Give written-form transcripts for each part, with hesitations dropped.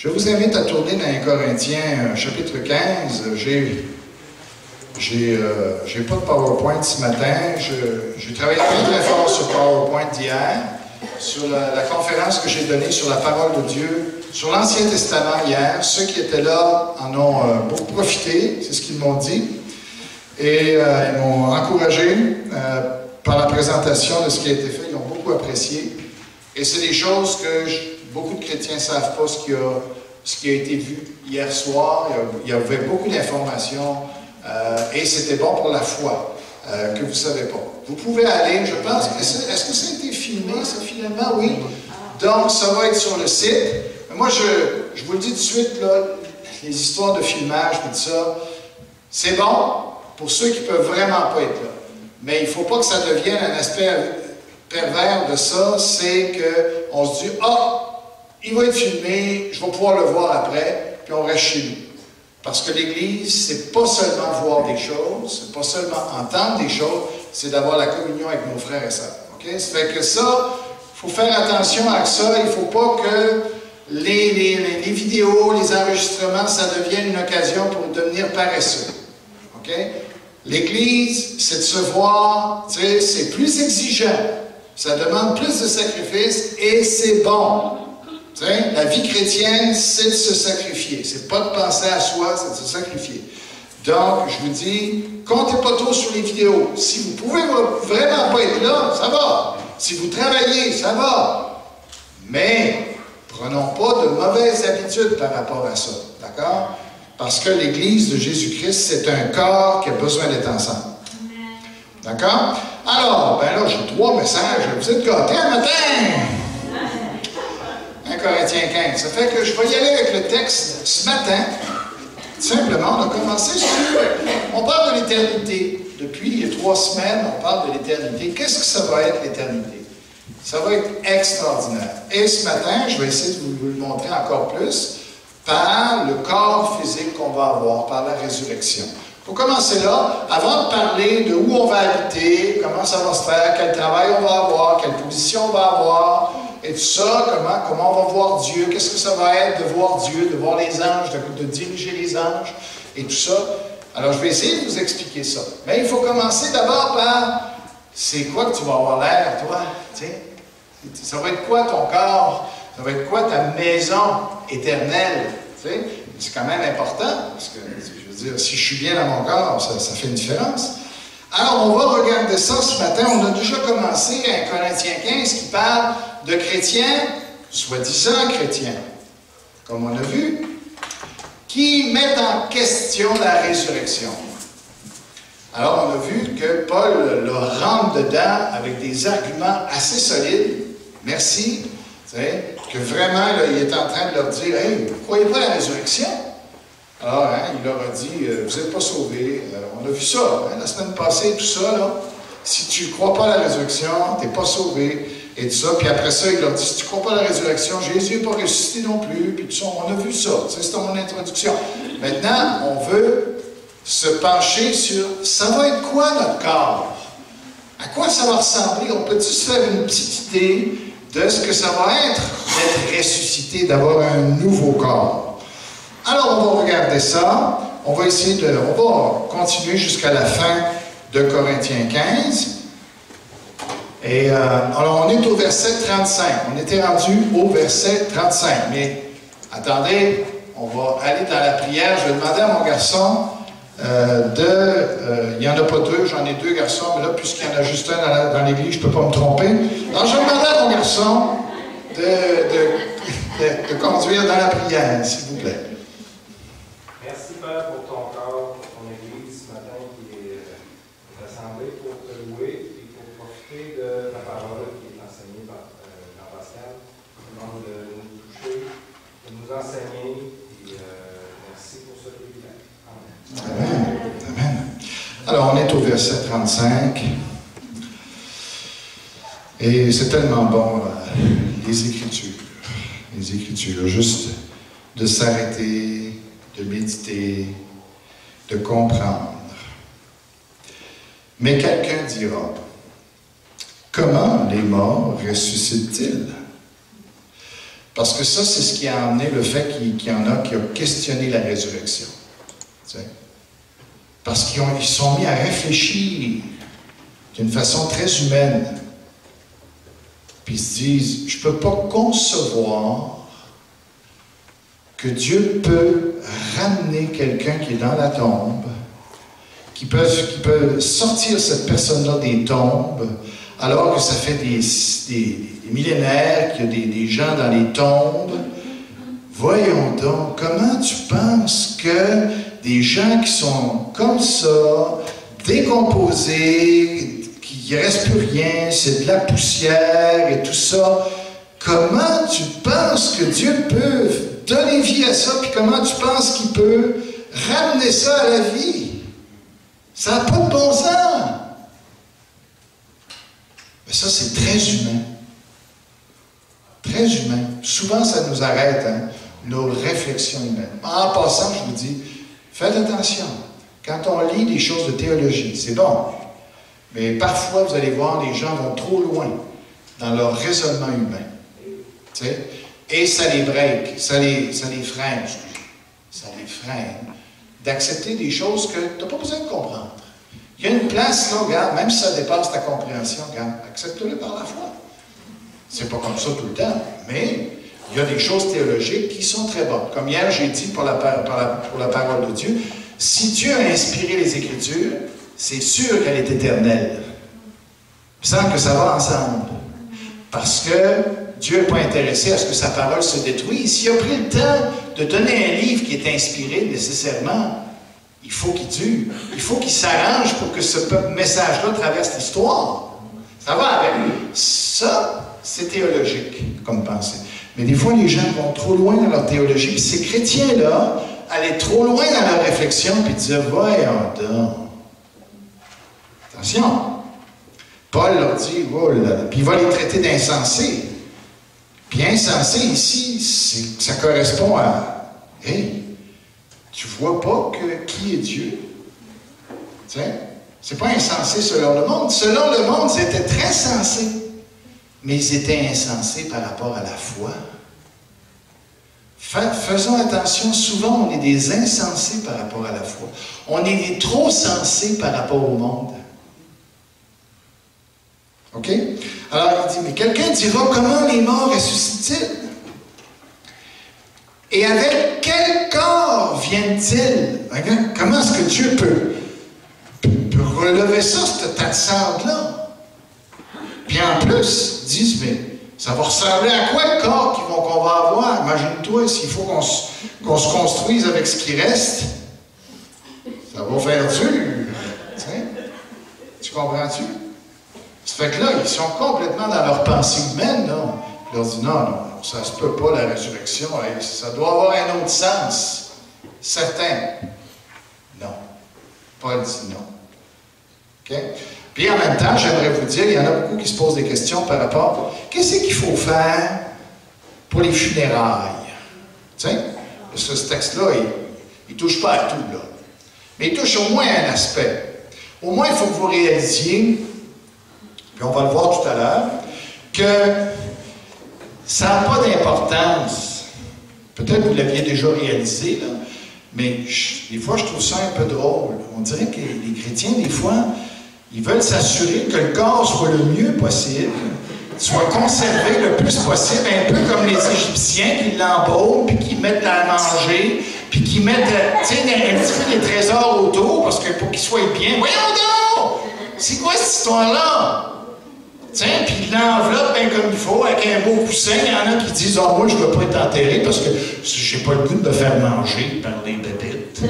Je vous invite à tourner dans 1 Corinthiens, chapitre 15. J'ai pas de PowerPoint ce matin. J'ai travaillé très fort sur PowerPoint d'hier, sur la conférence que j'ai donnée sur la parole de Dieu, sur l'Ancien Testament hier. Ceux qui étaient là en ont beaucoup profité, c'est ce qu'ils m'ont dit. Et ils m'ont encouragé par la présentation de ce qui a été fait. Ils ont beaucoup apprécié. Et c'est des choses que beaucoup de chrétiens ne savent pas, ce qui a été vu hier soir. Il y avait beaucoup d'informations et c'était bon pour la foi, que vous ne savez pas. Vous pouvez aller, je pense, est-ce que ça a été filmé, ça, finalement? Oui. Donc, ça va être sur le site. Mais moi, je vous le dis tout de suite, là, les histoires de filmage, tout ça, c'est bon pour ceux qui ne peuvent vraiment pas être là. Mais il ne faut pas que ça devienne un aspect pervers de ça, c'est qu'on se dit « Ah, il va être filmé, je vais pouvoir le voir après, puis on reste chez nous. » Parce que l'Église, c'est pas seulement voir des choses, c'est pas seulement entendre des choses, c'est d'avoir la communion avec nos frères et sœurs. Okay? Ça fait que ça, il faut faire attention à ça, il ne faut pas que les vidéos, les enregistrements, ça devienne une occasion pour devenir paresseux. Okay? L'Église, c'est de se voir, tu sais, c'est plus exigeant. Ça demande plus de sacrifices et c'est bon. Tu sais, la vie chrétienne, c'est de se sacrifier. C'est pas de penser à soi, c'est de se sacrifier. Donc, je vous dis, comptez pas trop sur les vidéos. Si vous pouvez vraiment pas être là, ça va. Si vous travaillez, ça va. Mais, prenons pas de mauvaises habitudes par rapport à ça. D'accord? Parce que l'Église de Jésus-Christ, c'est un corps qui a besoin d'être ensemble. D'accord? Alors, ben là, j'ai 3 messages. Vous êtes gâtés un matin! 1 Corinthiens 15. Ça fait que je vais y aller avec le texte ce matin. Simplement, on a commencé sur... On parle de l'éternité. Depuis 3 semaines, on parle de l'éternité. Qu'est-ce que ça va être, l'éternité? Ça va être extraordinaire. Et ce matin, je vais essayer de vous le montrer encore plus par le corps physique qu'on va avoir, par la résurrection. Pour commencer là, avant de parler de où on va habiter, comment ça va se faire, quel travail on va avoir, quelle position on va avoir, et tout ça, comment on va voir Dieu, qu'est-ce que ça va être de voir Dieu, de voir les anges, de diriger les anges, et tout ça. Alors, je vais essayer de vous expliquer ça. Mais il faut commencer d'abord par, c'est quoi que tu vas avoir l'air, toi? Tiens, ça va être quoi ton corps? Ça va être quoi ta maison éternelle? Tu sais? C'est quand même important, parce que, je veux dire, si je suis bien dans mon corps, ça fait une différence. Alors, on va regarder ça ce matin. On a déjà commencé à 1 Corinthiens 15 qui parle de chrétiens, soi-disant chrétiens, comme on a vu, qui mettent en question la résurrection. Alors, on a vu que Paul leur rentre dedans avec des arguments assez solides. Merci. Que vraiment, là, il est en train de leur dire « Hey, vous ne croyez pas à la résurrection? » Alors, il leur a dit « Vous n'êtes pas sauvés. » On a vu ça, la semaine passée, tout ça, là. Si tu ne crois pas à la résurrection, tu n'es pas sauvé. Et tout ça. Puis après ça, il leur dit « Si tu ne crois pas à la résurrection, Jésus n'est pas ressuscité non plus. » Puis tout ça, on a vu ça. C'était mon introduction. Maintenant, on veut se pencher sur « Ça va être quoi notre corps? À quoi ça va ressembler? On peut-tu se faire une petite idée de ce que ça va être d'être ressuscité, d'avoir un nouveau corps. » Alors, on va regarder ça. On va continuer jusqu'à la fin de Corinthiens 15. Et alors, on est au verset 35. On était rendu au verset 35. Mais, attendez, on va aller dans la prière. Je vais demander à mon garçon il n'y en a pas 2, j'en ai 2 garçons, mais là, puisqu'il y en a juste un dans l'église, je ne peux pas me tromper. Alors, je vais demander à mon garçon de conduire dans la prière, s'il vous plaît. Merci, Père, pour ton corps, pour ton église ce matin qui est rassemblée pour te louer et pour profiter de la parole qui est enseignée par Jean-Pascal. Je vous demande de nous toucher, de nous enseigner et merci pour ce privilège. Amen. Amen. Alors, on est au verset 35. Et c'est tellement bon, les Écritures, juste de s'arrêter, de méditer, de comprendre. Mais quelqu'un dira, comment les morts ressuscitent-ils? Parce que ça, c'est ce qui a amené le fait qu'il y en a qui ont questionné la résurrection. Tu sais? Parce qu'ils se sont mis à réfléchir d'une façon très humaine. Puis ils se disent, je ne peux pas concevoir que Dieu peut ramener quelqu'un qui est dans la tombe, qui peut sortir cette personne-là des tombes, alors que ça fait des millénaires qu'il y a des gens dans les tombes. Voyons donc, comment tu penses que des gens qui sont comme ça, décomposés, qu'il ne reste plus rien, c'est de la poussière et tout ça, comment tu penses que Dieu peut donner vie à ça, puis comment tu penses qu'il peut ramener ça à la vie? Ça n'a pas de bon sens! Mais ça, c'est très humain. Très humain. Souvent, ça nous arrête, hein, nos réflexions humaines. En passant, je vous dis, faites attention. Quand on lit des choses de théologie, c'est bon. Mais parfois, vous allez voir, les gens vont trop loin dans leur raisonnement humain. Tu sais? Et ça les break, ça les freine, ça les freine d'accepter des choses que tu n'as pas besoin de comprendre. Il y a une place, là, regarde, même si ça dépasse ta compréhension, regarde, accepte-le par la foi. C'est pas comme ça tout le temps, mais il y a des choses théologiques qui sont très bonnes. Comme hier, j'ai dit pour la parole de Dieu, si Dieu a inspiré les Écritures, c'est sûr qu'elle est éternelle. Il me semble que ça va ensemble. Parce que Dieu n'est pas intéressé à ce que sa parole se détruise. S'il a pris le temps de donner un livre qui est inspiré nécessairement, il faut qu'il dure. Il faut qu'il s'arrange pour que ce message-là traverse l'histoire. Ça va avec. Ça, c'est théologique comme pensée. Mais des fois, les gens vont trop loin dans leur théologie. Puis ces chrétiens-là allaient trop loin dans leur réflexion puis disaient, voyons donc. Attention. Paul leur dit, oh là là. Puis il va les traiter d'insensés. Puis insensé ici, ça correspond à, hey, tu vois pas qui est Dieu? Tu sais, c'est pas insensé selon le monde. Selon le monde, ils étaient très sensés. Mais ils étaient insensés par rapport à la foi. Faisons attention, souvent on est des insensés par rapport à la foi. On est des trop sensés par rapport au monde. OK? Alors il dit, mais quelqu'un dira, comment les morts ressuscitent-ils? Et avec quel corps viennent-ils? Comment est-ce que Dieu peut relever ça, ce tas de sable-là? Puis en plus, ils disent, mais ça va ressembler à quoi le corps qu'on va avoir? Imagine-toi, s'il faut qu'on se construise avec ce qui reste, ça va faire dur. Tu comprends-tu? Ça fait que là, ils sont complètement dans leur pensée humaine, là. Ils leur disent, non, ça se peut pas, la résurrection, ça doit avoir un autre sens. Certain. Non. Paul dit non. OK? Puis en même temps, j'aimerais vous dire, il y en a beaucoup qui se posent des questions par rapport, qu'est-ce qu'il faut faire pour les funérailles? Tu sais? Parce que ce texte-là, il ne touche pas à tout, là. Mais il touche au moins à un aspect. Au moins, il faut que vous réalisiez, puis on va le voir tout à l'heure, que ça n'a pas d'importance. Peut-être que vous l'aviez déjà réalisé, là, mais des fois, je trouve ça un peu drôle. On dirait que les chrétiens, des fois, ils veulent s'assurer que le corps soit le mieux possible, soit conservé le plus possible, un peu comme les Égyptiens qui l'embaument, puis qui mettent à manger, puis qui mettent, tu sais, un petit peu des trésors autour, parce que pour qu'ils soient bien. Voyons donc! C'est quoi cette histoire-là? Tiens, puis il l'enveloppe bien comme il faut, avec un beau coussin. Il y en a qui disent, ah, moi, je ne veux pas être enterré parce que j'ai pas le goût de me faire manger par des bébites.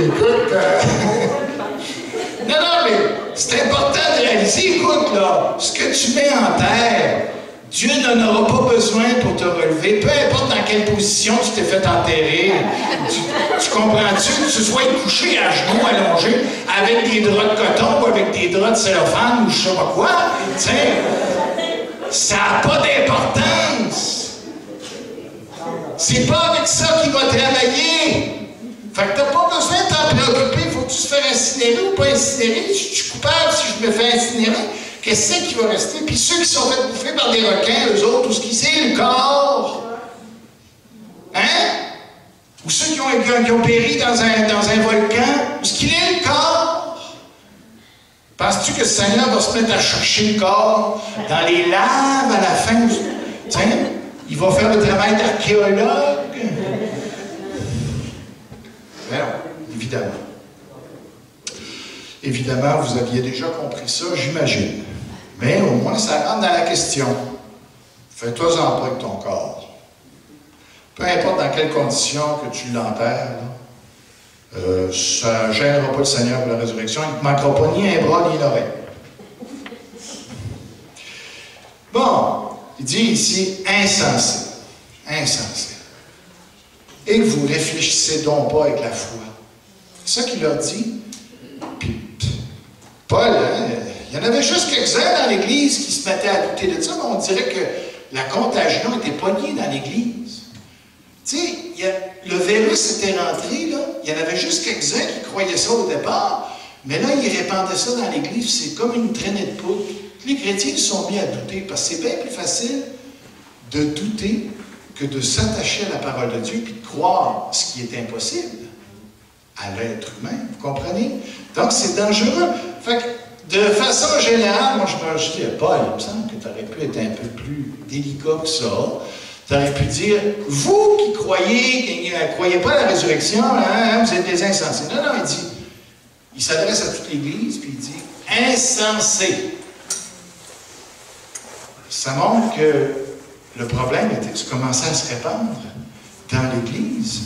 Écoute, non, mais c'est important de réaliser, écoute, là, ce que tu mets en terre, Dieu n'en aura pas besoin pour te relever, peu importe dans quelle position tu t'es fait enterrer. Tu comprends-tu? Que tu sois couché à genoux, allongé, avec des draps de coton ou avec des draps de cellophane ou je sais pas quoi, tu sais, ça n'a pas d'importance. C'est pas avec ça qu'il va travailler. Fait que t'as pas besoin de t'en préoccuper, il faut que tu te fasses incinérer ou pas incinérer. Je suis coupable si je me fais incinérer. Qu'est-ce qui va rester? Puis ceux qui sont fait bouffer par des requins, eux autres, tout ce qui c'est, le corps. Hein? Ou ceux qui ont péri dans un volcan, où est-ce qu'il est, le corps? Penses-tu que le Seigneur va se mettre à chercher le corps dans les laves à la fin? Tiens, il va faire le travail d'archéologue? Non, évidemment. Évidemment, vous aviez déjà compris ça, j'imagine. Mais au moins, ça rentre dans la question. Fais-toi-en pas avec ton corps. Peu importe dans quelles conditions que tu l'enterres, ça ne gênera pas le Seigneur pour la résurrection. Il ne te manquera pas ni un bras ni une oreille. Bon, il dit ici, insensé. Insensé. Et que vous réfléchissez donc pas avec la foi. C'est ça qu'il leur dit. Puis, Paul, hein, il y en avait juste quelques-uns dans l'Église qui se mettaient à douter de ça, mais on dirait que la contagion était pognée dans l'Église. Tu sais, le virus était rentré, là, il y en avait juste quelques-uns qui croyaient ça au départ, mais là, ils répandaient ça dans l'Église, c'est comme une traînée de poudre. Les chrétiens se sont mis à douter, parce que c'est bien plus facile de douter que de s'attacher à la parole de Dieu, puis de croire ce qui est impossible à l'être humain, vous comprenez? Donc, c'est dangereux. Fait que, de façon générale, moi, je dis, Paul, il me semble que tu aurais pu être un peu plus délicat que ça. Tu aurais pu dire, vous qui croyez pas à la résurrection, hein, vous êtes des insensés. Non, non, il s'adresse à toute l'Église, puis il dit, insensé. Ça montre que le problème était que ça commençait à se répandre dans l'Église.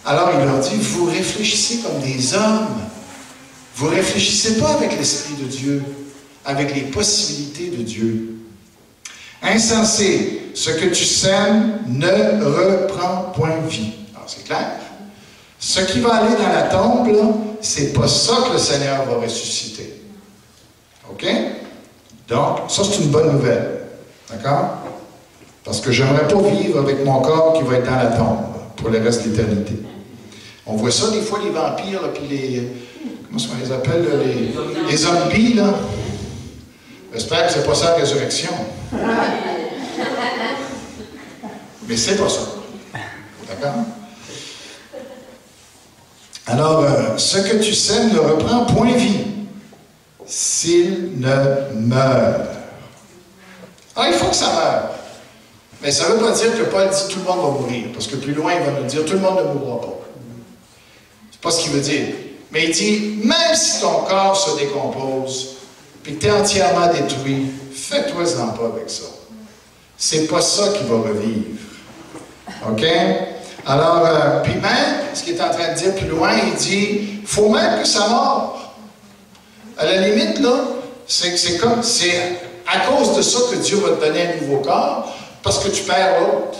Alors il leur dit, vous réfléchissez comme des hommes. Vous ne réfléchissez pas avec l'Esprit de Dieu, avec les possibilités de Dieu. Insensé, ce que tu sèmes ne reprend point vie. Alors c'est clair. Ce qui va aller dans la tombe, là, c'est pas ça que le Seigneur va ressusciter. OK? Donc, ça c'est une bonne nouvelle. D'accord? Parce que j'aimerais pas vivre avec mon corps qui va être dans la tombe pour le reste de l'éternité. On voit ça des fois, les vampires, là, puis les... Comment est-ce qu'on les appelle, là, les zombies, là? J'espère que c'est pas ça la résurrection. Mais c'est pas ça. D'accord? Alors, ce que tu sèmes ne reprend point vie s'il ne meurt. Ah, il faut que ça meure. Mais ça ne veut pas dire que Paul dit tout le monde va mourir, parce que plus loin, il va nous dire tout le monde ne mourra pas. C'est pas ce qu'il veut dire. Mais il dit, même si ton corps se décompose, puis que tu es entièrement détruit, fais-toi-en pas avec ça. C'est pas ça qui va revivre. OK? Alors, puis même, ce qu'il est en train de dire plus loin, il dit, il faut même que ça meure. À la limite, là, c'est à cause de ça que Dieu va te donner un nouveau corps, parce que tu perds l'autre.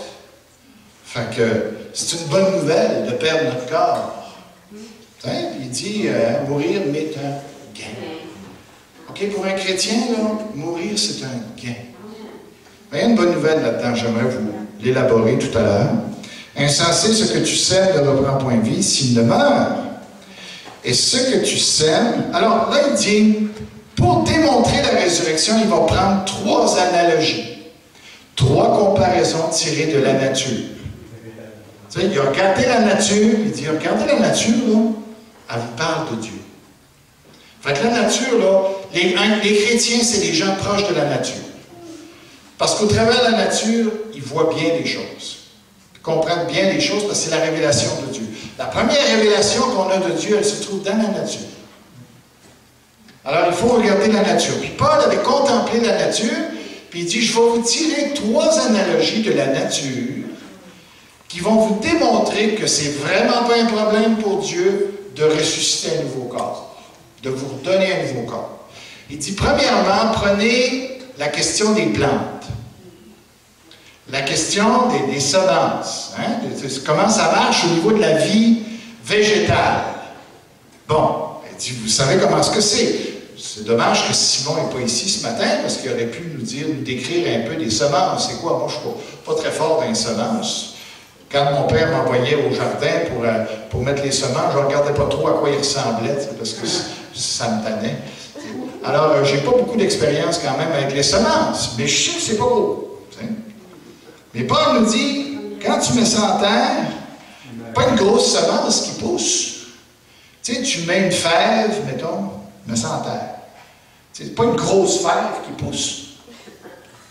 Fait que c'est une bonne nouvelle de perdre notre corps. Hein? Puis il dit, mourir m'est un gain. OK, pour un chrétien, là, mourir, c'est un gain. Mais il y a une bonne nouvelle là-dedans, j'aimerais vous l'élaborer tout à l'heure. Insensé, ce que tu sèmes ne reprend point de vie s'il ne meurt. Et ce que tu sèmes... Alors, là, il dit, pour démontrer la résurrection, il va prendre 3 analogies. 3 comparaisons tirées de la nature. Tu sais, il a regardé la nature, il dit, regardez la nature, là, elle vous parle de Dieu. Fait que la nature, là, les chrétiens, c'est des gens proches de la nature. Parce qu'au travers de la nature, ils voient bien les choses. Ils comprennent bien les choses parce que c'est la révélation de Dieu. La première révélation qu'on a de Dieu, elle se trouve dans la nature. Alors, il faut regarder la nature. Puis Paul avait contemplé la nature, puis il dit, je vais vous tirer 3 analogies de la nature qui vont vous démontrer que c'est vraiment pas un problème pour Dieu de ressusciter un nouveau corps, de vous redonner un nouveau corps. Il dit, premièrement, prenez la question des plantes, la question des semences, hein, comment ça marche au niveau de la vie végétale. Bon, il dit, vous savez comment est-ce que c'est. C'est dommage que Simon n'est pas ici ce matin, parce qu'il aurait pu nous décrire un peu des semences. C'est quoi? Moi, je ne suis pas très fort dans les semences. Quand mon père m'envoyait au jardin pour mettre les semences, je ne regardais pas trop à quoi ils ressemblaient, parce que ça me tannait. Alors, j'ai pas beaucoup d'expérience quand même avec les semences, mais je sais que c'est pas gros. T'sais. Mais Paul nous dit, quand tu mets ça en terre, pas une grosse semence qui pousse. Tu sais, tu mets une fève, mettons, mets ça en terre. C'est pas une grosse fève qui pousse.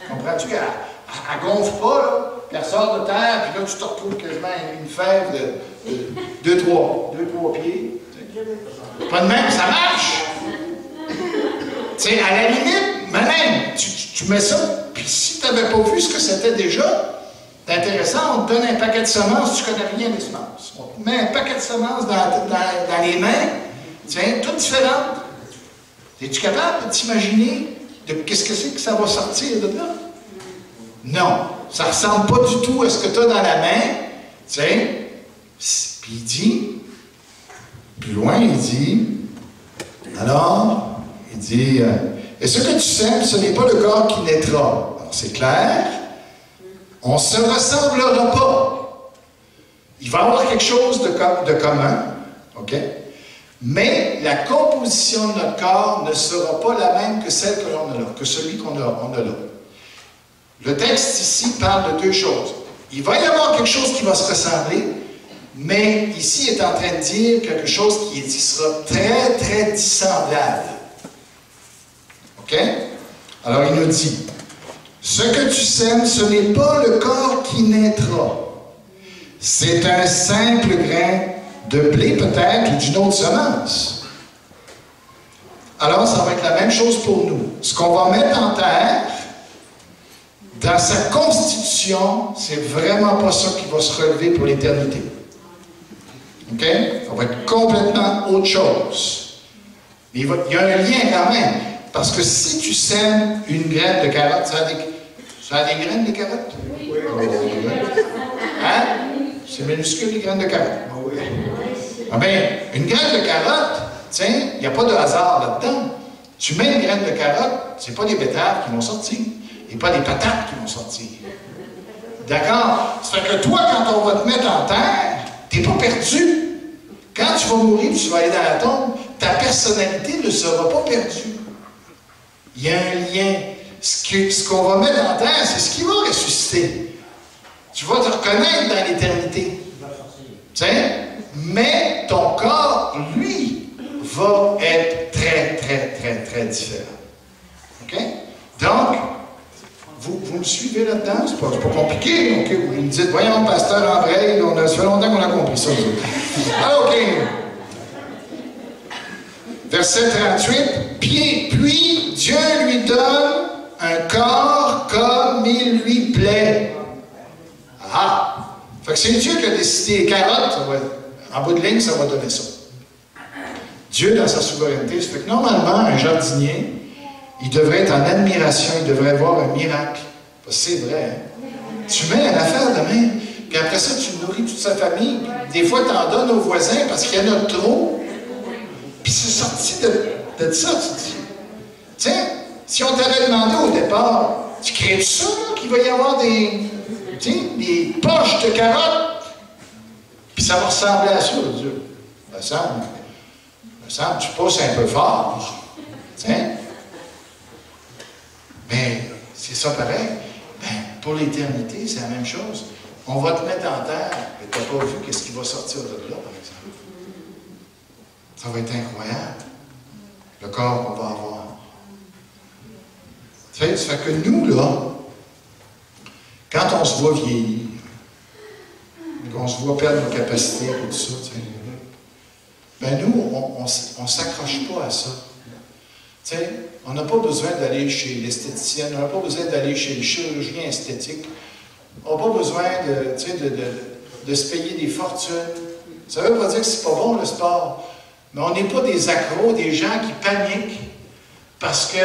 Comprends-tu qu'elle ne gonfle pas, là, puis elle sort de terre, puis là, tu te retrouves quasiment une fève de 2-3 pieds. Pas de même, ça marche! Tu sais, à la limite, même, tu mets ça, puis si tu n'avais pas vu ce que c'était déjà, c'est intéressant, on te donne un paquet de semences, tu ne connais rien des semences. On te met un paquet de semences dans les mains, tiens, toutes différentes. Es-tu capable de t'imaginer de qu'est-ce que c'est que ça va sortir de là? Non, ça ne ressemble pas du tout à ce que tu as dans la main. Tiens, puis il dit, plus loin, il dit, alors, il dit, et ce que tu sèmes, ce n'est pas le corps qui naîtra. Alors, c'est clair, on ne se ressemblera pas. Il va y avoir quelque chose de commun, OK? Mais la composition de notre corps ne sera pas la même que celle que l'on a là, que celui qu'on a là. Le texte ici parle de deux choses. Il va y avoir quelque chose qui va se ressembler, mais ici il est en train de dire quelque chose qui sera très, très dissemblable. OK? Alors il nous dit, ce que tu sèmes, ce n'est pas le corps qui naîtra. C'est un simple grain de blé peut-être ou d'une autre semence. Alors ça va être la même chose pour nous. Ce qu'on va mettre en terre, dans sa constitution, c'est vraiment pas ça qui va se relever pour l'éternité. OK? Ça va être complètement autre chose. Mais il y a un lien quand même. Parce que si tu sèmes une graine de carotte, ça a des graines, les carottes? Oui. Oh, hein? C'est minuscule, les graines de carotte. Oui. Ah bien, une graine de carotte, tiens, il n'y a pas de hasard là-dedans. Tu mets une graine de carotte, ce n'est pas des betteraves qui vont sortir. Et pas des patates qui vont sortir. D'accord? Ça fait que toi, quand on va te mettre en terre, tu n'es pas perdu. Quand tu vas mourir et tu vas aller dans la tombe, ta personnalité ne sera pas perdue. Il y a un lien. Ce qu'on va mettre en terre, c'est ce qui va ressusciter. Tu vas te reconnaître dans l'éternité. Tiens? Mais ton corps, lui, va être très, très, très, très différent. OK? Donc, vous me suivez là-dedans? C'est pas compliqué. Okay? Vous me dites, voyons, pasteur André, ça fait longtemps qu'on a compris ça. Ah, OK. Verset 38. Puis Dieu lui donne un corps comme il lui plaît. Ah! Fait que c'est Dieu qui a décidé. Carotte, en bout de ligne, ça va donner ça. Dieu, dans sa souveraineté, ça fait que normalement, un jardinier, il devrait être en admiration, il devrait voir un miracle. C'est vrai, hein? Tu mets une affaire de même, puis après ça, tu nourris toute sa famille. Des fois, tu en donnes aux voisins parce qu'il y en a trop. Puis c'est sorti de ça, tu te dis. Tiens, si on t'avait demandé au départ, tu crées ça, qu'il va y avoir des poches de carottes? Puis ça va ressembler à ça, Dieu. Me semble, tu pousses un peu fort. Tiens. Mais c'est ça pareil. Ben, pour l'éternité, c'est la même chose. On va te mettre en terre, mais tu n'as pas vu qu'est-ce qui va sortir de là, par exemple. Ça va être incroyable. Le corps qu'on va avoir. Ça fait que nous, là, quand on se voit vieillir, qu'on se voit perdre nos capacités et tout ça, ben nous, on ne s'accroche pas à ça. T'sais, on n'a pas besoin d'aller chez l'esthéticienne, on n'a pas besoin d'aller chez le chirurgien esthétique, on n'a pas besoin de se payer des fortunes. Ça ne veut pas dire que c'est pas bon le sport, mais on n'est pas des accros, des gens qui paniquent parce que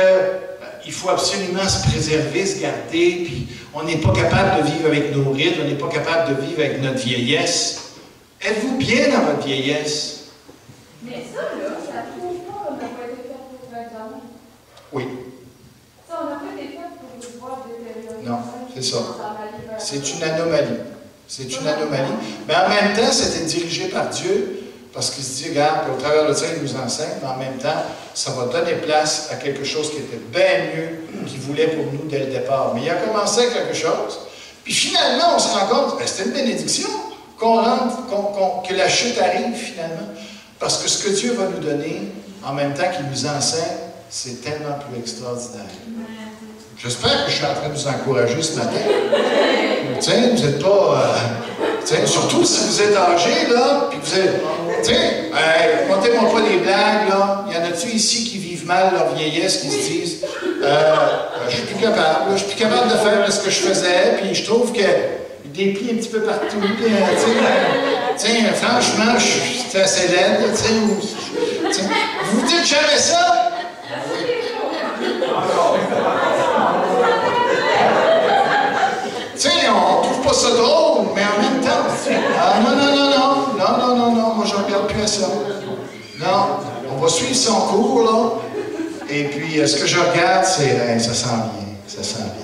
il faut absolument se préserver, se garder, puis on n'est pas capable de vivre avec nos rides, on n'est pas capable de vivre avec notre vieillesse. Êtes-vous bien dans votre vieillesse? Mais ça, là, ça prouve pas qu'on n'a pas été fait pour 20 ans. Oui. Ça, on n'a pas été fait pour nous voir détériorer. Non, c'est ça. C'est une anomalie. C'est une anomalie. Mais en même temps, c'était dirigé par Dieu Parce qu'il se dit, regarde, au travers de ça, il nous enseigne, mais en même temps, ça va donner place à quelque chose qui était bien mieux qu'il voulait pour nous dès le départ. Mais il a commencé avec quelque chose, puis finalement, on se rend compte, ben, c'était une bénédiction que la chute arrive finalement. Parce que ce que Dieu va nous donner, en même temps qu'il nous enseigne, c'est tellement plus extraordinaire. J'espère que je suis en train de vous encourager ce matin. Tiens, vous n'êtes pas... surtout si vous êtes âgé, là, puis vous êtes... Tiens, contez-moi pas des blagues, là. Il y en a-tu ici qui vivent mal leur vieillesse, qui se disent je suis plus capable, là, je suis plus capable de faire ce que je faisais, puis je trouve que des plis un petit peu partout, tiens, franchement, c'est assez laide, vous vous dites jamais ça? On ne trouve pas ça drôle, mais en même temps, non, moi je ne regarde plus à ça. Non, on va suivre son cours, là, et puis ce que je regarde, c'est, ça sent bien.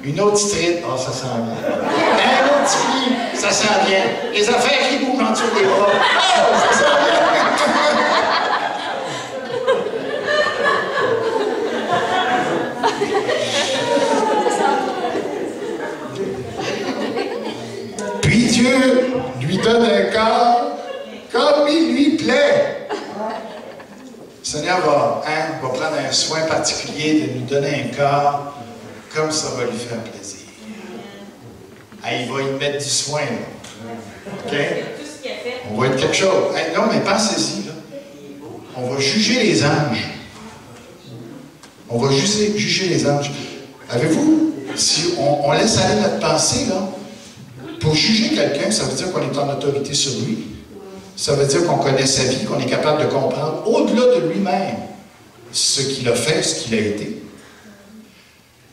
Une autre street, ça sent bien. Un autre petit, ça sent bien. Les affaires qui bougent en dessous des bras, ça sent bien. Puis Dieu lui donne un corps comme il lui plaît. Le Seigneur va prendre un soin particulier de nous donner un corps comme ça va lui faire plaisir. Il va y mettre du soin. Là. OK? On va être quelque chose. Non, mais pensez-y. Là. On va juger les anges. On va juger les anges. Avez-vous, si on laisse aller notre pensée, là, pour juger quelqu'un, ça veut dire qu'on est en autorité sur lui. Ça veut dire qu'on connaît sa vie, qu'on est capable de comprendre au-delà de lui-même ce qu'il a fait, ce qu'il a été.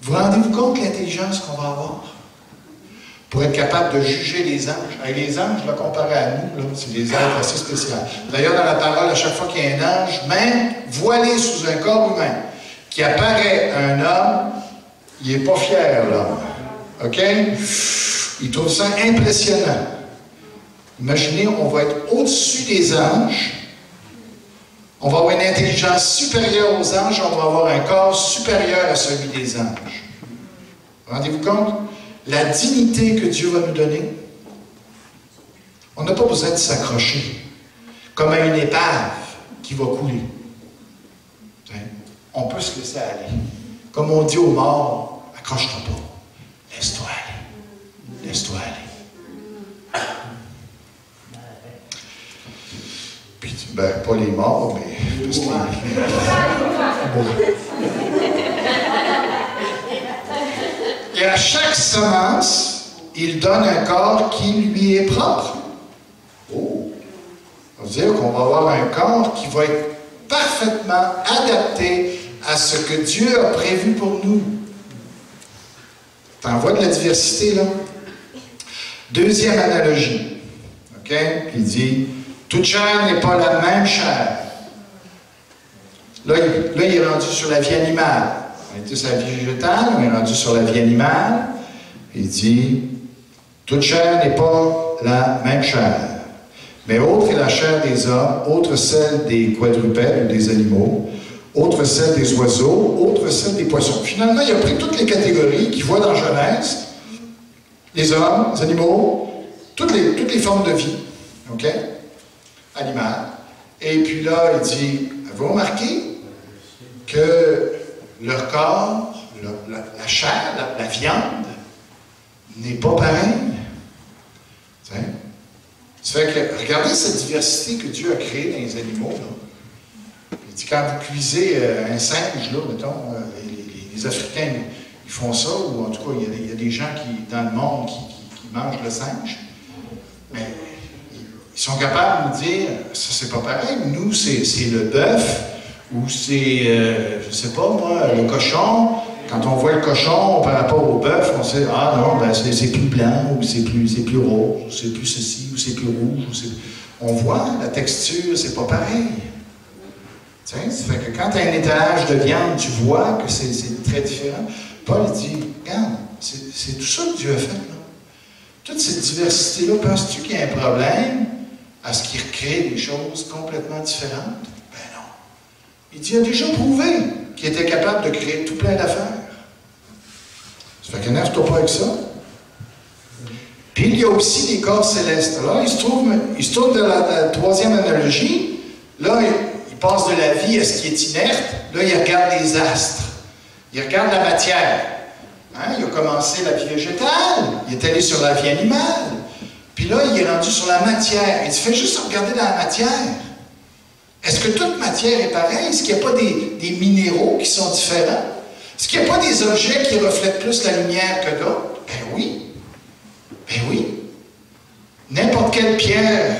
Vous rendez-vous compte de l'intelligence qu'on va avoir pour être capable de juger les anges? Et les anges, là, comparé à nous, c'est des êtres assez spéciaux. D'ailleurs, dans la parole, à chaque fois qu'il y a un ange, même voilé sous un corps humain, qui apparaît à un homme, il n'est pas fier, l'homme. OK? Il trouve ça impressionnant. Imaginez, on va être au-dessus des anges. On va avoir une intelligence supérieure aux anges. On va avoir un corps supérieur à celui des anges. Rendez-vous compte? La dignité que Dieu va nous donner. On n'a pas besoin de s'accrocher comme à une épave qui va couler. On peut se laisser aller. Comme on dit aux morts, accroche-toi pas. Laisse-toi aller. Laisse-toi aller. Puis, pas les morts, mais... Parce que et à chaque semence, il donne un corps qui lui est propre. Oh! Ça veut dire qu'on va avoir un corps qui va être parfaitement adapté à ce que Dieu a prévu pour nous. T'en vois de la diversité, là? Deuxième analogie. OK? Il dit, toute chair n'est pas la même chair. Là, il est rendu sur la vie animale. On était sur la vie végétale, on est rendu sur la vie animale. Il dit, toute chair n'est pas la même chair. Mais autre est la chair des hommes, autre celle des quadrupèdes ou des animaux, autre celle des oiseaux, autre celle des poissons. Finalement, il a pris toutes les catégories qu'il voit dans Genèse, les hommes, les animaux, toutes les formes de vie, OK? Animales. Et puis là, il dit, vous remarquez que leur corps, la chair, la viande, n'est pas pareille. Ça fait que, regardez cette diversité que Dieu a créée dans les animaux. Là. Il dit, quand vous cuisez un singe, là, mettons, les Africains, ils font ça, ou en tout cas, il y a des gens dans le monde qui mangent le singe. Mais ils sont capables de nous dire, ça c'est pas pareil, nous c'est le bœuf, ou c'est, je sais pas moi, le cochon. Quand on voit le cochon par rapport au bœuf, on sait, ah non, ben c'est plus blanc, ou c'est plus rose, ou c'est plus ceci, ou c'est plus rouge. On voit la texture, c'est pas pareil. Ça fait que quand tu as un étalage de viande, tu vois que c'est très différent. Paul dit, regarde, c'est tout ça que Dieu a fait, là. Toute cette diversité-là, penses-tu qu'il y a un problème à ce qu'il recrée des choses complètement différentes? Ben non. Il dit, il a déjà prouvé qu'il était capable de créer tout plein d'affaires. Ça fait qu'énerve-toi pas avec ça. Puis il y a aussi des corps célestes. Alors, il se tourne de la troisième analogie. Là, il passe de la vie à ce qui est inerte. Là, il regarde les astres. Il regarde la matière. Hein? Il a commencé la vie végétale. Il est allé sur la vie animale. Puis là, il est rendu sur la matière. Il se fait juste regarder dans la matière. Est-ce que toute matière est pareille? Est-ce qu'il n'y a pas des minéraux qui sont différents? Est-ce qu'il n'y a pas des objets qui reflètent plus la lumière que d'autres? Ben oui. Ben oui. N'importe quelle pierre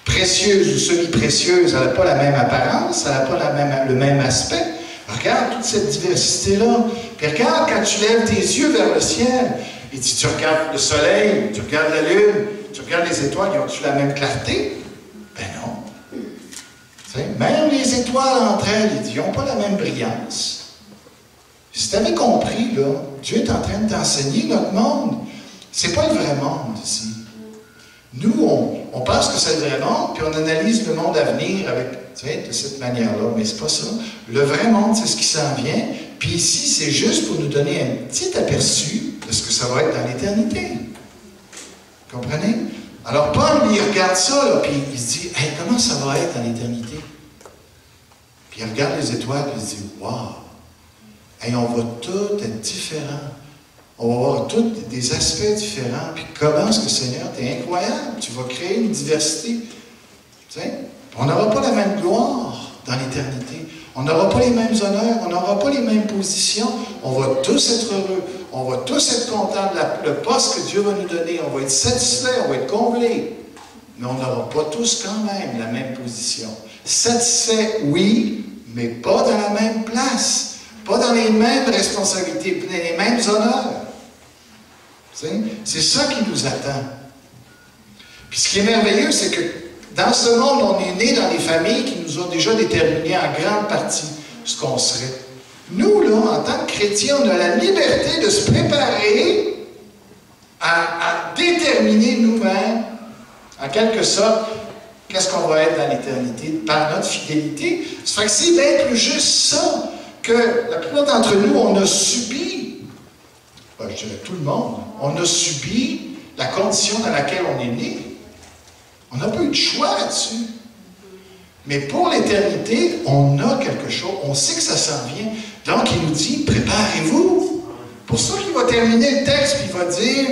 précieuse ou semi-précieuse, elle n'a pas la même apparence, elle n'a pas le même aspect. Regarde toute cette diversité-là. Puis regarde quand tu lèves tes yeux vers le ciel. Et tu regardes le soleil, tu regardes la lune, tu regardes les étoiles, ils ont-tu la même clarté? Ben non. T'sais, même les étoiles entre elles, ils n'ont pas la même brillance. Si tu avais compris, là, Dieu est en train de t'enseigner notre monde. C'est pas le vrai monde ici. Nous, on pense que c'est le vrai monde, puis on analyse le monde à venir avec, de cette manière-là, mais c'est pas ça. Le vrai monde, c'est ce qui s'en vient. Puis ici, c'est juste pour nous donner un petit aperçu de ce que ça va être dans l'éternité. Comprenez? Alors, Paul, lui, il regarde ça, là, puis il se dit, hey, comment ça va être dans l'éternité? Puis il regarde les étoiles, puis il se dit, wow! Hey, on va tout être différents. On va avoir tous des aspects différents. Puis comment est-ce que, Seigneur, tu es incroyable. Tu vas créer une diversité. Tu sais? On n'aura pas la même gloire dans l'éternité. On n'aura pas les mêmes honneurs. On n'aura pas les mêmes positions. On va tous être heureux. On va tous être contents de le poste que Dieu va nous donner. On va être satisfaits. On va être comblés. Mais on n'aura pas tous quand même la même position. Satisfaits, oui, mais pas dans la même place. Pas dans les mêmes responsabilités, dans les mêmes honneurs. C'est ça qui nous attend. Puis ce qui est merveilleux, c'est que dans ce monde, on est né dans des familles qui nous ont déjà déterminé en grande partie ce qu'on serait. Nous, là, en tant que chrétiens, on a la liberté de se préparer à déterminer nous-mêmes, en quelque sorte, qu'est-ce qu'on va être dans l'éternité par notre fidélité. Ça fait que c'est bien plus juste ça que la plupart d'entre nous, on a subi, je dirais tout le monde, on a subi la condition dans laquelle on est né. On n'a pas eu de choix là-dessus. Mais pour l'éternité, on a quelque chose, on sait que ça s'en vient. Donc, il nous dit, préparez-vous. Pour ça qu'il va terminer le texte, puis il va dire,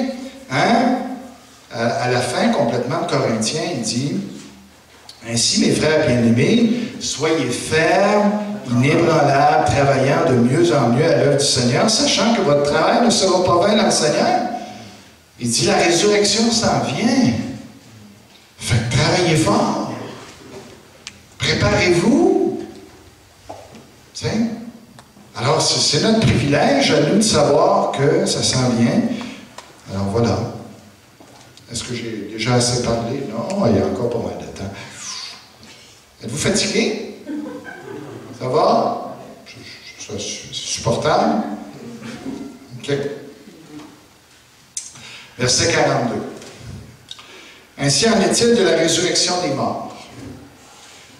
hein, à la fin complètement de Corinthiens, il dit, ainsi, mes frères bien-aimés, soyez fermes, inébranlables, travaillant de mieux en mieux à l'œuvre du Seigneur, sachant que votre travail ne sera pas vain dans le Seigneur. Il dit, la résurrection s'en vient. Faites travailler fort. Préparez-vous. Tu sais? Alors, c'est notre privilège à nous de savoir que ça s'en vient. Alors, voilà. Est-ce que j'ai déjà assez parlé? Non, il y a encore pas mal de temps. Êtes-vous fatigué? Ça va? C'est supportable? OK. Verset 42. Ainsi en est-il de la résurrection des morts.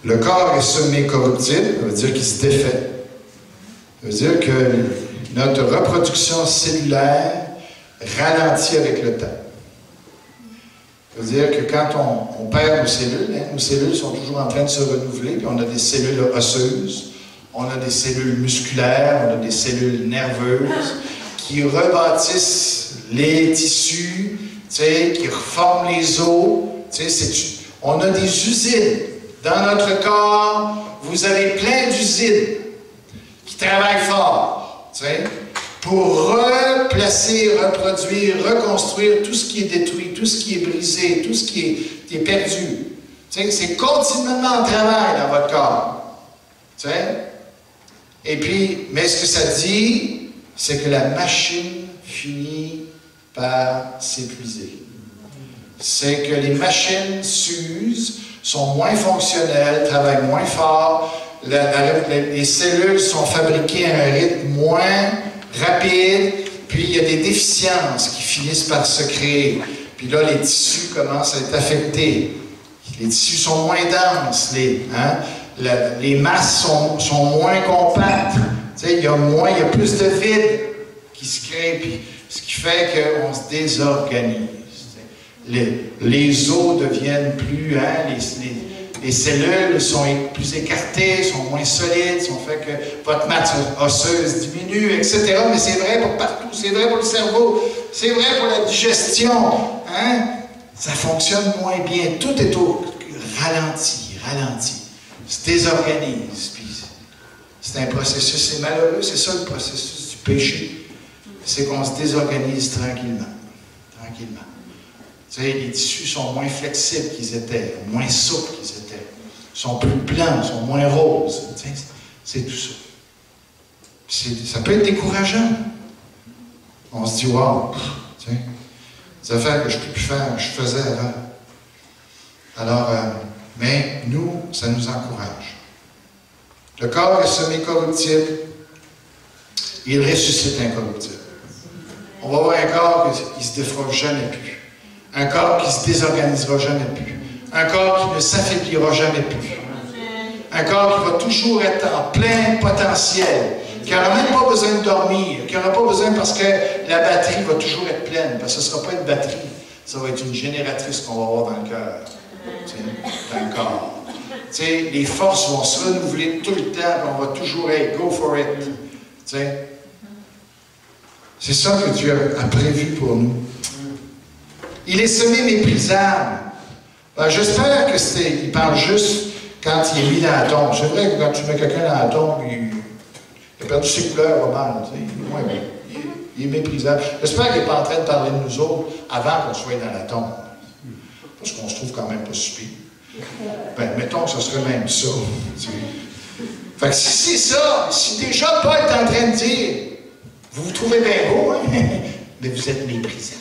Le corps est semi-corruptible, ça veut dire qu'il se défait. Ça veut dire que notre reproduction cellulaire ralentit avec le temps. Ça veut dire que quand on perd nos cellules sont toujours en train de se renouveler, puis on a des cellules osseuses, on a des cellules musculaires, on a des cellules nerveuses qui rebâtissent les tissus, qui reforment les os. On a des usines. Dans notre corps, vous avez plein d'usines qui travaillent fort pour replacer, reproduire, reconstruire tout ce qui est détruit, tout ce qui est brisé, tout ce qui est perdu. C'est continuellement en travail dans votre corps. Et puis, mais ce que ça dit, c'est que la machine finit par s'épuiser. C'est que les machines s'usent, sont moins fonctionnelles, travaillent moins fort, les cellules sont fabriquées à un rythme moins rapide, puis il y a des déficiences qui finissent par se créer. Puis là, les tissus commencent à être affectés. Les tissus sont moins denses, les masses sont moins compactes. Il y a plus de vide qui se crée, puis ce qui fait qu'on se désorganise. Les os deviennent plus, les cellules sont plus écartées, sont moins solides, sont fait que votre masse osseuse diminue, etc. Mais c'est vrai pour partout, c'est vrai pour le cerveau, c'est vrai pour la digestion. Ça fonctionne moins bien. Tout est au ralenti. Se désorganise. Puis c'est un processus, c'est malheureux, c'est ça le processus du péché. C'est qu'on se désorganise tranquillement. Les tissus sont moins flexibles qu'ils étaient, moins souples qu'ils étaient. Ils sont plus blancs, ils sont moins roses. C'est tout ça. Ça peut être décourageant. On se dit, wow, des affaires que je ne peux plus faire, je faisais avant. Alors, mais nous, ça nous encourage. Le corps est semi-corruptible, il ressuscite incorruptible. On va voir un corps qui ne se défera jamais plus. Un corps qui ne se désorganisera jamais plus. Un corps qui ne s'affaiblira jamais plus. Un corps qui va toujours être en plein potentiel, qui n'aura même pas besoin de dormir, qui n'aura pas besoin parce que la batterie va toujours être pleine, parce que ce ne sera pas une batterie, ça va être une génératrice qu'on va avoir dans le cœur, dans le corps. Les forces vont se renouveler tout le temps, et on va toujours être go for it. C'est ça que Dieu a prévu pour nous. Il est semé méprisable. J'espère qu'il parle juste quand il est mis dans la tombe. C'est vrai que quand tu mets quelqu'un dans la tombe, il a perdu ses couleurs, il est méprisable. J'espère qu'il n'est pas en train de parler de nous autres avant qu'on soit dans la tombe. Parce qu'on se trouve quand même pas super. Mettons que ce serait même ça. Fait que si c'est ça, si déjà Paul est en train de dire, vous vous trouvez bien beau, mais vous êtes méprisable.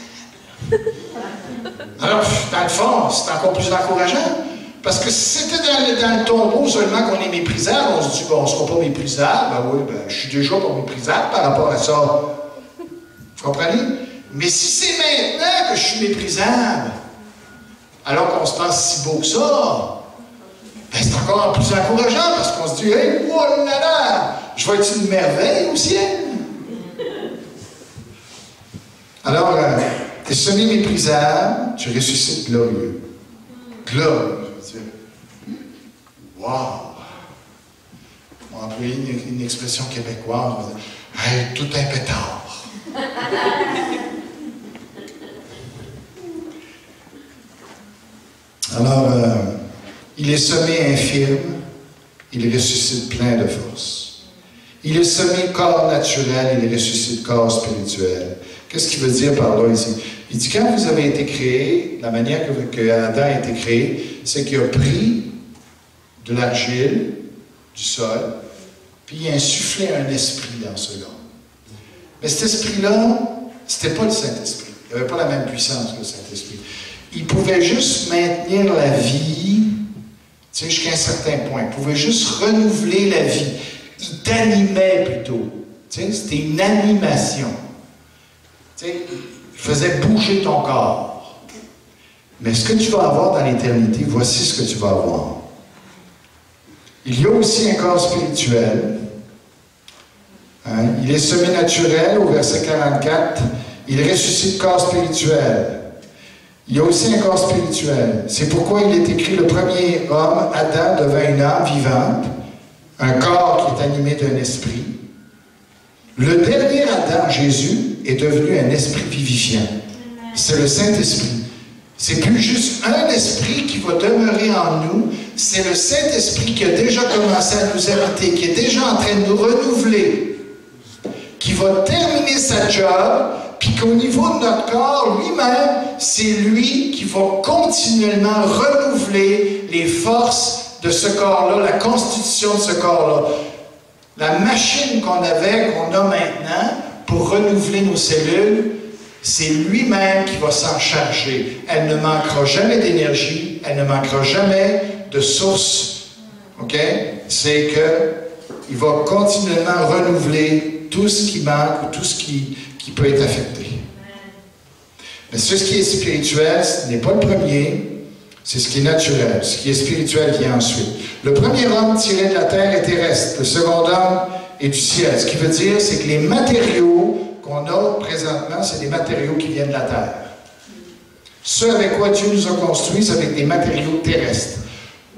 Alors, dans le fond, c'est encore plus encourageant. Parce que si c'était dans le tombeau seulement qu'on est méprisable, on se dit, bon, on ne sera pas méprisable. Je suis déjà pas méprisable par rapport à ça. Vous comprenez? Mais si c'est maintenant que je suis méprisable, alors qu'on se pense si beau que ça, c'est encore plus encourageant parce qu'on se dit, hey, oh là là, je vais être une merveille au ciel. Alors, tu es semi-méprisable, tu ressuscites glorieux. Glorieux, je veux dire. Wow! On va employer une expression québécoise, on va dire, hey, tout un pétard. Alors, il est semé infirme, il ressuscite plein de force. Il est semé corps naturel, il ressuscite corps spirituel. Qu'est-ce qu'il veut dire par là ici? Il dit, quand vous avez été créé, la manière que Adam a été créé, c'est qu'il a pris de l'argile, du sol, puis il a insufflé un esprit dans ce gars. Mais cet esprit-là, c'était pas le Saint-Esprit. Il n'avait pas la même puissance que le Saint-Esprit. Il pouvait juste maintenir la vie, jusqu'à un certain point. Il pouvait juste renouveler la vie. Il t'animait plutôt. C'était une animation. Il faisait bouger ton corps. Mais ce que tu vas avoir dans l'éternité, voici ce que tu vas avoir. Il y a aussi un corps spirituel. Il est semé naturel, au verset 44. Il ressuscite corps spirituel. Il y a aussi un corps spirituel. C'est pourquoi il est écrit, le premier homme, Adam, devint une âme vivante, un corps qui est animé d'un esprit. Le dernier Adam, Jésus, est devenu un esprit vivifiant. C'est le Saint-Esprit. C'est plus juste un esprit qui va demeurer en nous, c'est le Saint-Esprit qui a déjà commencé à nous habiter, qui est déjà en train de nous renouveler, qui va terminer sa job, puis qu'au niveau de notre corps, lui-même, c'est lui qui va continuellement renouveler les forces de ce corps-là, la constitution de ce corps-là. La machine qu'on avait, qu'on a maintenant, pour renouveler nos cellules, c'est lui-même qui va s'en charger. Elle ne manquera jamais d'énergie, elle ne manquera jamais de source. OK? C'est qu'il va continuellement renouveler tout ce qui manque ou tout ce qui peut être affecté. Mais ce qui est spirituel, ce n'est pas le premier. C'est ce qui est naturel. Ce qui est spirituel vient ensuite. Le premier homme tiré de la terre est terrestre. Le second homme est du ciel. Ce qui veut dire, c'est que les matériaux qu'on a présentement, c'est des matériaux qui viennent de la terre. Ce avec quoi Dieu nous a construits, c'est avec des matériaux terrestres.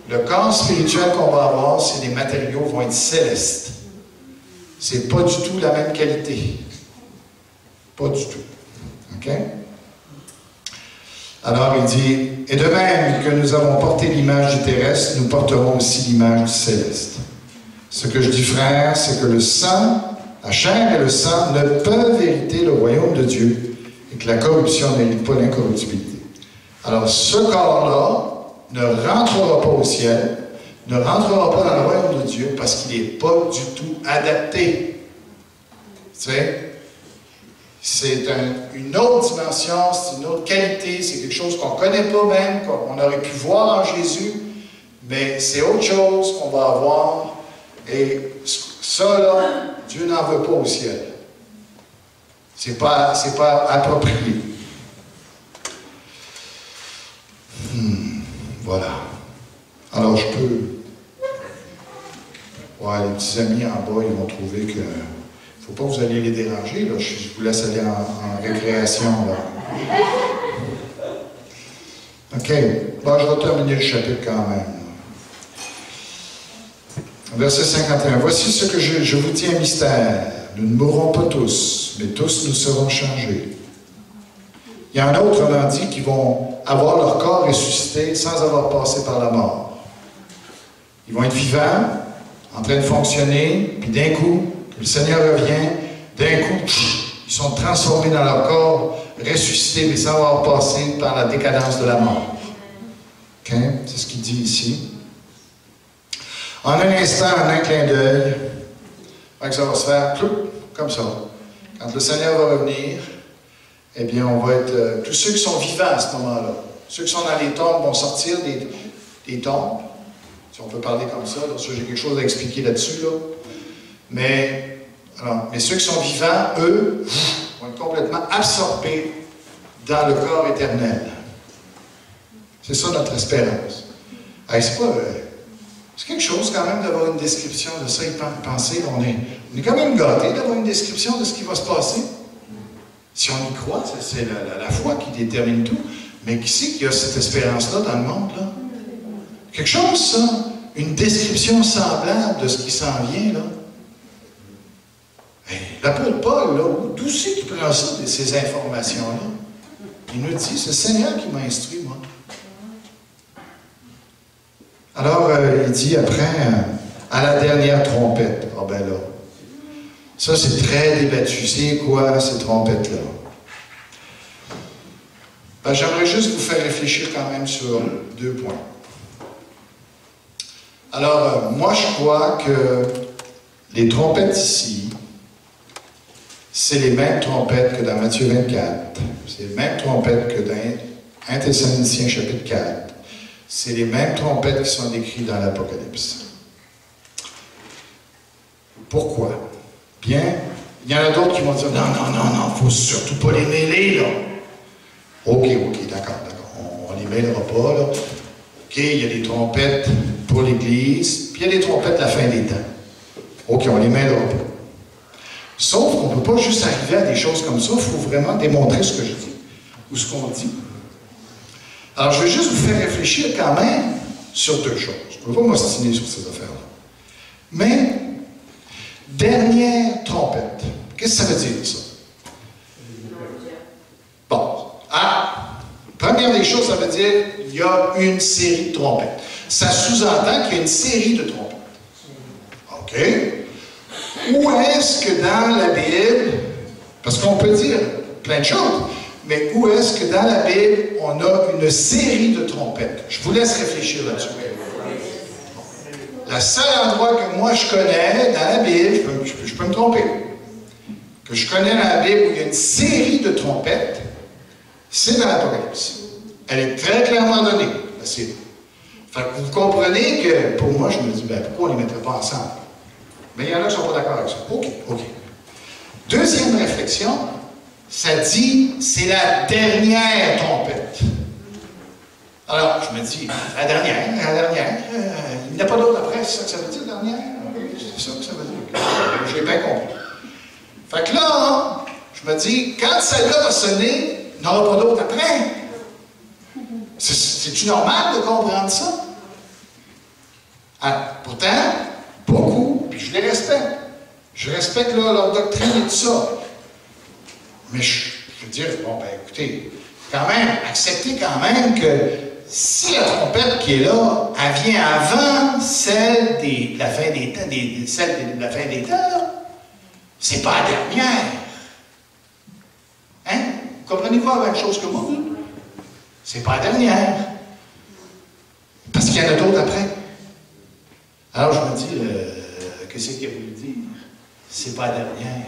Le corps spirituel qu'on va avoir, c'est des matériaux qui vont être célestes. C'est pas du tout la même qualité. Pas du tout. OK? Alors, il dit, « Et de même que nous avons porté l'image du terrestre, nous porterons aussi l'image du céleste. » Ce que je dis, frère, c'est que le sang, la chair et le sang ne peuvent hériter le royaume de Dieu et que la corruption n'hérite pas l'incorruptibilité. Alors, ce corps-là ne rentrera pas au ciel, ne rentrera pas dans le royaume de Dieu parce qu'il n'est pas du tout adapté. Tu sais? C'est une autre dimension, c'est une autre qualité, c'est quelque chose qu'on ne connaît pas même, qu'on aurait pu voir en Jésus, mais c'est autre chose qu'on va avoir. Et ça, là, Dieu n'en veut pas au ciel. C'est pas approprié. Voilà. Alors, je peux... Ouais, les petits amis en bas, ils vont trouver que... Il ne faut pas que vous alliez les déranger, là. Je vous laisse aller en récréation, là. OK. Bon, je vais terminer le chapitre quand même. Verset 51. « Voici ce que je vous dis un mystère. Nous ne mourrons pas tous, mais tous nous serons changés. » Il y en a autrement dit qui vont avoir leur corps ressuscité sans avoir passé par la mort. Ils vont être vivants, en train de fonctionner, puis d'un coup, le Seigneur revient, d'un coup, ils sont transformés dans leur corps, ressuscités, mais sans avoir passé par la décadence de la mort. Okay? C'est ce qu'il dit ici. En un instant, en un clin d'œil, ça va se faire comme ça. Quand le Seigneur va revenir, eh bien, on va être... tous ceux qui sont vivants à ce moment-là, ceux qui sont dans les tombes vont sortir des tombes, si on peut parler comme ça. J'ai quelque chose à expliquer là-dessus, là. Mais ceux qui sont vivants, eux, vont être complètement absorbés dans le corps éternel. C'est ça notre espérance. Hey, c'est quelque chose quand même d'avoir une description de ça et penser. On est quand même gâtés d'avoir une description de ce qui va se passer. Si on y croit, c'est la foi qui détermine tout. Mais qui c'est qu'il y a cette espérance-là dans le monde, là? Quelque chose, ça. Une description semblable de ce qui s'en vient, là. L'apôtre Paul, là, d'où c'est qu'il prend ça, ces informations-là? Il nous dit, c'est le Seigneur qui m'a instruit, moi. Alors, il dit après, à la dernière trompette. Ah ben là, ça c'est très débattu. C'est quoi ces trompettes-là? Ben, j'aimerais juste vous faire réfléchir quand même sur 2 points. Alors, moi je crois que les trompettes ici, c'est les mêmes trompettes que dans Matthieu 24. C'est les mêmes trompettes que dans 1 Thessaloniciens chapitre 4. C'est les mêmes trompettes qui sont décrites dans l'Apocalypse. Pourquoi? Bien, il y en a d'autres qui vont dire, non, il ne faut surtout pas les mêler, là. OK, d'accord. On ne les mêlera pas, là. OK, il y a des trompettes pour l'Église, puis il y a des trompettes à la fin des temps. OK, on ne les mêlera pas. Sauf qu'on ne peut pas juste arriver à des choses comme ça, il faut vraiment démontrer ce que je dis, ou ce qu'on dit. Alors, je vais juste vous faire réfléchir quand même sur 2 choses. Je ne peux pas m'ostiner sur ces affaires-là. Mais, dernière trompette. Qu'est-ce que ça veut dire, ça? Bon. Première des choses, ça veut dire qu'il y a une série de trompettes. Ça sous-entend qu'il y a une série de trompettes. OK? Où est-ce que dans la Bible, parce qu'on peut dire plein de choses, mais où est-ce que dans la Bible, on a une série de trompettes? Je vous laisse réfléchir là-dessus. Le seul endroit que moi je connais dans la Bible, je peux me tromper, que je connais dans la Bible où il y a une série de trompettes, c'est dans l'Apocalypse. Elle est très clairement donnée, la série. Fait que vous comprenez que, pour moi, je me dis, pourquoi on ne les mettrait pas ensemble? Mais il y en a qui ne sont pas d'accord avec ça. OK. Deuxième réflexion, ça dit, c'est la dernière trompette. Alors, je me dis, la dernière, il n'y a pas d'autre après, c'est ça que ça veut dire, la dernière? C'est ça que ça veut dire. J'ai bien compris. Fait que là, je me dis, quand celle-là va sonner, il n'y en aura pas d'autre après. C'est-tu normal de comprendre ça? Ah, pourtant, beaucoup, puis je les respecte. Je respecte leur doctrine et tout ça. Mais je veux dire, bon, ben écoutez, quand même, acceptez quand même que si la trompette qui est là, elle vient avant celle de la fin des temps, celle de la fin des temps, là, c'est pas la dernière. Hein? Comprenez-vous la même chose que moi? C'est pas la dernière. Parce qu'il y en a d'autres après. Alors je me dis, qu'est-ce qu'il a voulu dire? C'est pas la dernière.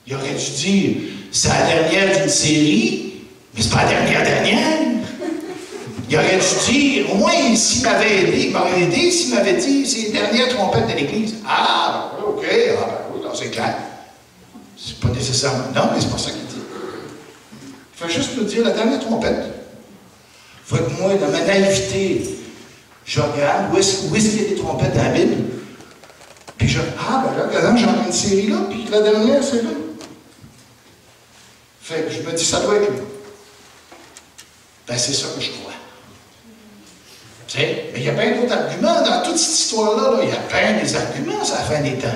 Il aurait dû dire, c'est la dernière d'une série, mais c'est pas la dernière. Il aurait dû dire, au moins, s'il m'avait aidé, s'il m'avait dit, c'est la dernière trompette de l'Église. Ah, ben, OK, oui, c'est clair. C'est pas nécessairement. Non, mais c'est pas ça qu'il dit. Il faut juste nous dire la dernière trompette. Faut que moi, dans ma naïveté, je regarde où est-ce qu'il y a des trompettes dans la Bible. Puis je ben là, regardez, j'en ai une série là, puis la dernière, c'est là. Fait que je me dis, ça doit être lui. Ben, c'est ça que je crois. Tu sais, mais il y a plein d'autres arguments dans toute cette histoire-là. Il y a plein des arguments à la fin des temps.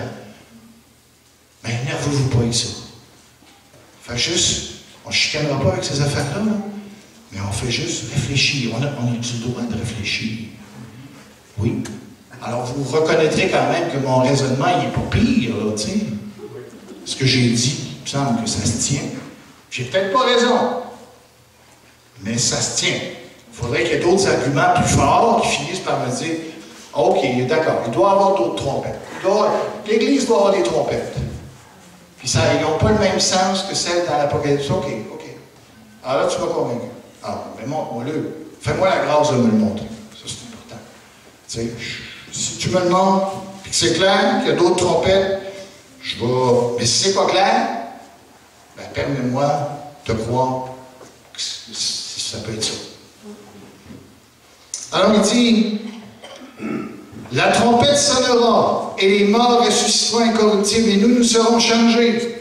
Mais énervez-vous pas avec ça. Fait juste, on ne chicanera pas avec ces affaires-là, là, mais on fait juste réfléchir. On a du droit de réfléchir. Oui. Alors, vous reconnaîtrez quand même que mon raisonnement, il n'est pas pire, là, tu sais. Ce que j'ai dit, il me semble que ça se tient. J'ai peut-être pas raison, mais ça se tient. Il faudrait qu'il y ait d'autres arguments plus forts qui finissent par me dire, OK, d'accord, il doit y avoir d'autres trompettes. L'Église doit avoir des trompettes. Puis ça, ils n'ont pas le même sens que celles dans l'Apocalypse. OK. Alors là, tu m'as convaincu. Alors, mais montre-moi-le. Fais-moi la grâce de me le montrer. Ça, c'est important. Tu sais, si tu me le montres, puis que c'est clair qu'il y a d'autres trompettes, je vais... Mais si c'est pas clair, ben, permets-moi de croire que ça peut être ça. Alors, il dit, la trompette sonnera, et les morts ressusciteront incorruptibles, et nous serons changés.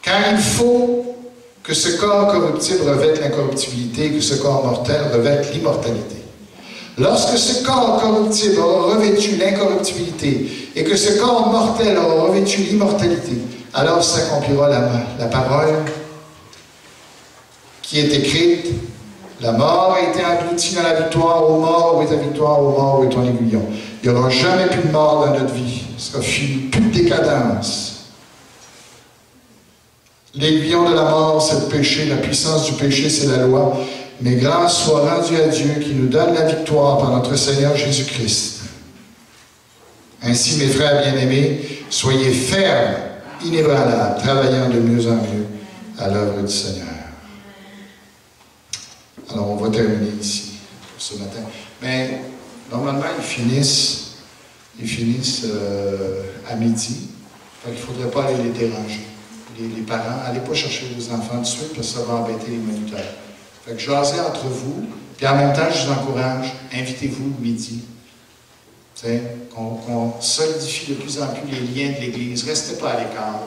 Car il faut que ce corps corruptible revête l'incorruptibilité, que ce corps mortel revête l'immortalité. Lorsque ce corps corruptible aura revêtu l'incorruptibilité, et que ce corps mortel aura revêtu l'immortalité, alors s'accomplira la parole qui est écrite. La mort a été engloutie dans la victoire. Ô mort, où est ta victoire? Ô mort, où est ton aiguillon? Il n'y aura jamais plus de mort dans notre vie. Ce sera fini. Plus de décadence. L'aiguillon de la mort, c'est le péché. La puissance du péché, c'est la loi. Mais grâce soit rendue à Dieu qui nous donne la victoire par notre Seigneur Jésus-Christ. Ainsi, mes frères bien-aimés, soyez fermes, inébranlables, travaillant de mieux en mieux à l'œuvre du Seigneur. Alors, on va terminer ici pour ce matin. Mais normalement, ils finissent à midi. Il ne faudrait pas aller les déranger. Les parents, n'allez pas chercher vos enfants tout de suite parce que ça va embêter les moniteurs. Fait que jasez entre vous, puis en même temps, je vous encourage, invitez-vous le midi. Qu'on solidifie de plus en plus les liens de l'Église. Restez pas à l'écart.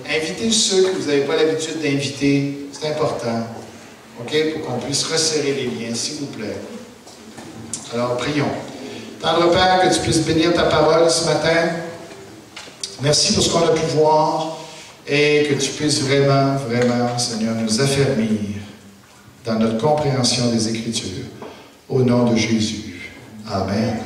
Invitez ceux que vous n'avez pas l'habitude d'inviter. C'est important. OK? Pour qu'on puisse resserrer les liens, s'il vous plaît. Alors, prions. Tendre Père, que tu puisses bénir ta parole ce matin. Merci pour ce qu'on a pu voir et que tu puisses vraiment, vraiment, Seigneur, nous affermir dans notre compréhension des Écritures. Au nom de Jésus. Amen.